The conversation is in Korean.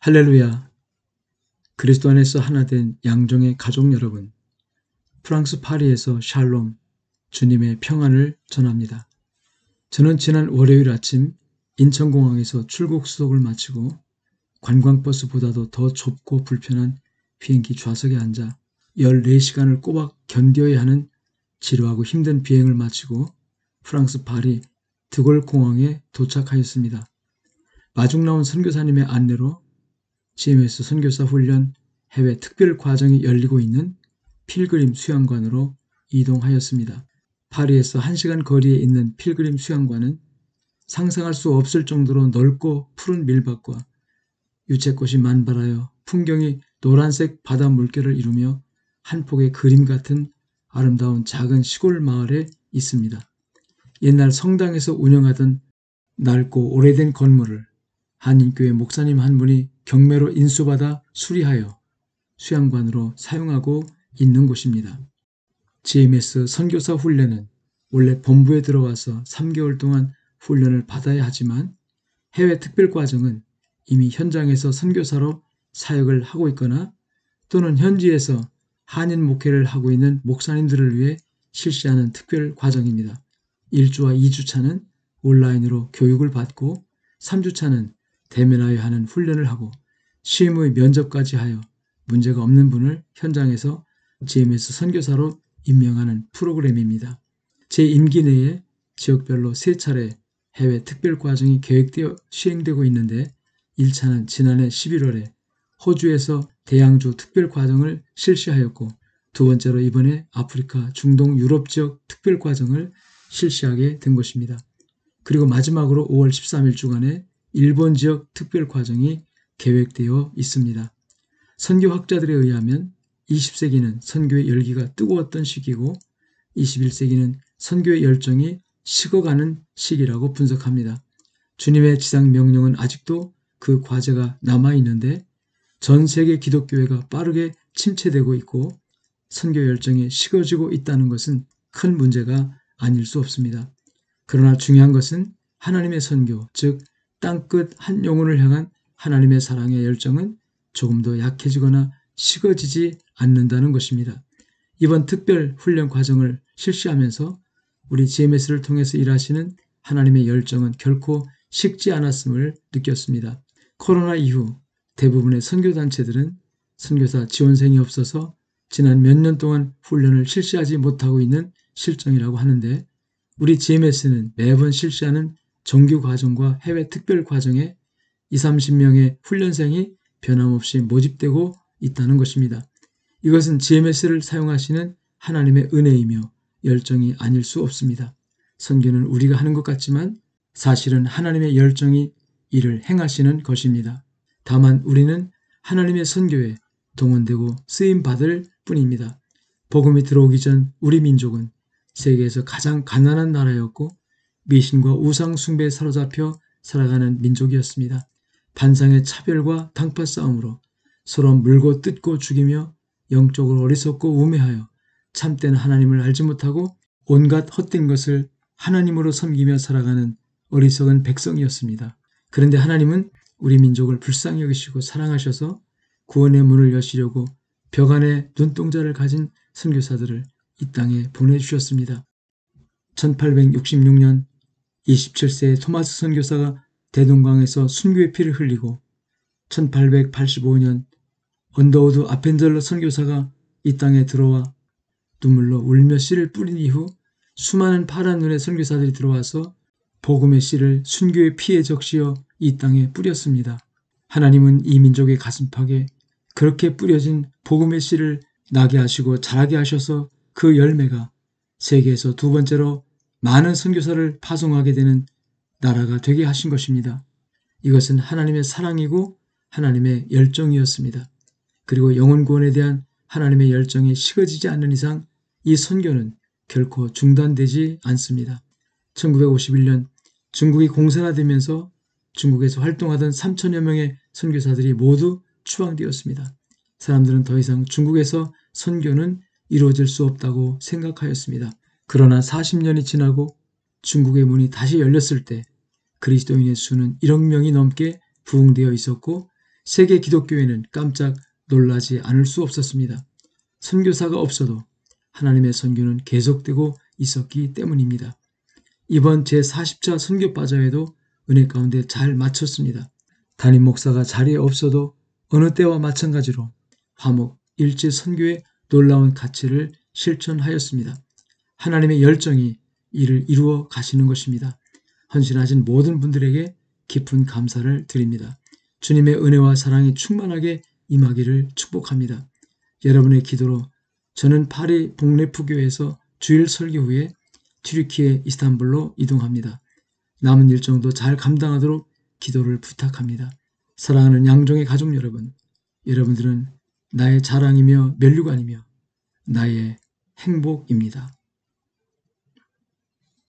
할렐루야. 그리스도 안에서 하나 된 양종의 가족 여러분, 프랑스 파리에서 샬롬, 주님의 평안을 전합니다. 저는 지난 월요일 아침 인천공항에서 출국 수속을 마치고 관광버스보다도 더 좁고 불편한 비행기 좌석에 앉아 14시간을 꼬박 견뎌야 하는 지루하고 힘든 비행을 마치고 프랑스 파리 드골 공항에 도착하였습니다. 마중 나온 선교사님의 안내로 GMS 선교사 훈련 해외 특별 과정이 열리고 있는 필그림 수양관으로 이동하였습니다. 파리에서 1시간 거리에 있는 필그림 수양관은 상상할 수 없을 정도로 넓고 푸른 밀밭과 유채꽃이 만발하여 풍경이 노란색 바다 물결을 이루며 한 폭의 그림 같은 아름다운 작은 시골 마을에 있습니다. 옛날 성당에서 운영하던 낡고 오래된 건물을 한인교회 목사님 한 분이 경매로 인수받아 수리하여 수양관으로 사용하고 있는 곳입니다. GMS 선교사 훈련은 원래 본부에 들어와서 3개월 동안 훈련을 받아야 하지만 해외 특별과정은 이미 현장에서 선교사로 사역을 하고 있거나 또는 현지에서 한인 목회를 하고 있는 목사님들을 위해 실시하는 특별과정입니다. 1주와 2주차는 온라인으로 교육을 받고 3주차는 대면하여 하는 훈련을 하고 시험의 면접까지 하여 문제가 없는 분을 현장에서 GMS 선교사로 임명하는 프로그램입니다. 제 임기 내에 지역별로 3차례 해외 특별과정이 계획되어 시행되고 있는데 1차는 지난해 11월에 호주에서 대양주 특별과정을 실시하였고 두 번째로 이번에 아프리카, 중동, 유럽 지역 특별과정을 실시하게 된 것입니다. 그리고 마지막으로 5월 13일 주간에 일본 지역 특별과정이 계획되어 있습니다. 선교학자들에 의하면 20세기는 선교의 열기가 뜨거웠던 시기고 21세기는 선교의 열정이 식어가는 시기라고 분석합니다. 주님의 지상 명령은 아직도 그 과제가 남아있는데 전 세계 기독교회가 빠르게 침체되고 있고 선교 열정이 식어지고 있다는 것은 큰 문제가 아닐 수 없습니다. 그러나 중요한 것은 하나님의 선교, 즉 땅끝 한 영혼을 향한 하나님의 사랑의 열정은 조금 더 약해지거나 식어지지 않는다는 것입니다. 이번 특별 훈련 과정을 실시하면서 우리 GMS를 통해서 일하시는 하나님의 열정은 결코 식지 않았음을 느꼈습니다. 코로나 이후 대부분의 선교단체들은 선교사 지원생이 없어서 지난 몇 년 동안 훈련을 실시하지 못하고 있는 실정이라고 하는데 우리 GMS는 매번 실시하는 정규 과정과 해외 특별 과정에 20-30명의 훈련생이 변함없이 모집되고 있다는 것입니다. 이것은 GMS를 사용하시는 하나님의 은혜이며 열정이 아닐 수 없습니다. 선교는 우리가 하는 것 같지만 사실은 하나님의 열정이 이를 행하시는 것입니다. 다만 우리는 하나님의 선교에 동원되고 쓰임받을 뿐입니다. 복음이 들어오기 전 우리 민족은 세계에서 가장 가난한 나라였고 미신과 우상 숭배에 사로잡혀 살아가는 민족이었습니다. 반상의 차별과 당파 싸움으로 서로 물고 뜯고 죽이며 영적으로 어리석고 우매하여 참된 하나님을 알지 못하고 온갖 헛된 것을 하나님으로 섬기며 살아가는 어리석은 백성이었습니다. 그런데 하나님은 우리 민족을 불쌍히 여기시고 사랑하셔서 구원의 문을 여시려고 벽 안에 눈동자를 가진 선교사들을 이 땅에 보내주셨습니다. 1866년 27세의 토마스 선교사가 대동강에서 순교의 피를 흘리고 1885년 언더우드 아펜젤러 선교사가 이 땅에 들어와 눈물로 울며 씨를 뿌린 이후 수많은 파란 눈의 선교사들이 들어와서 복음의 씨를 순교의 피에 적시어 이 땅에 뿌렸습니다. 하나님은 이 민족의 가슴팍에 그렇게 뿌려진 복음의 씨를 나게 하시고 자라게 하셔서 그 열매가 세계에서 두 번째로 많은 선교사를 파송하게 되는 나라가 되게 하신 것입니다. 이것은 하나님의 사랑이고 하나님의 열정이었습니다. 그리고 영혼 구원에 대한 하나님의 열정이 식어지지 않는 이상 이 선교는 결코 중단되지 않습니다. 1951년 중국이 공산화되면서 중국에서 활동하던 3천여 명의 선교사들이 모두 추방되었습니다. 사람들은 더 이상 중국에서 선교는 이루어질 수 없다고 생각하였습니다. 그러나 40년이 지나고 중국의 문이 다시 열렸을 때 그리스도인의 수는 1억 명이 넘게 부흥되어 있었고 세계 기독교회는 깜짝 놀라지 않을 수 없었습니다. 선교사가 없어도 하나님의 선교는 계속되고 있었기 때문입니다. 이번 제40차 선교바자회도 은혜 가운데 잘 마쳤습니다. 담임 목사가 자리에 없어도 어느 때와 마찬가지로 화목, 일제 선교의 놀라운 가치를 실천하였습니다. 하나님의 열정이 이를 이루어 가시는 것입니다. 헌신하신 모든 분들에게 깊은 감사를 드립니다. 주님의 은혜와 사랑이 충만하게 임하기를 축복합니다. 여러분의 기도로 저는 파리 복례프교에서 주일 설교 후에 튀르키예 이스탄불로 이동합니다. 남은 일정도 잘 감당하도록 기도를 부탁합니다. 사랑하는 양종의 가족 여러분, 여러분들은 나의 자랑이며 면류관이며 나의 행복입니다.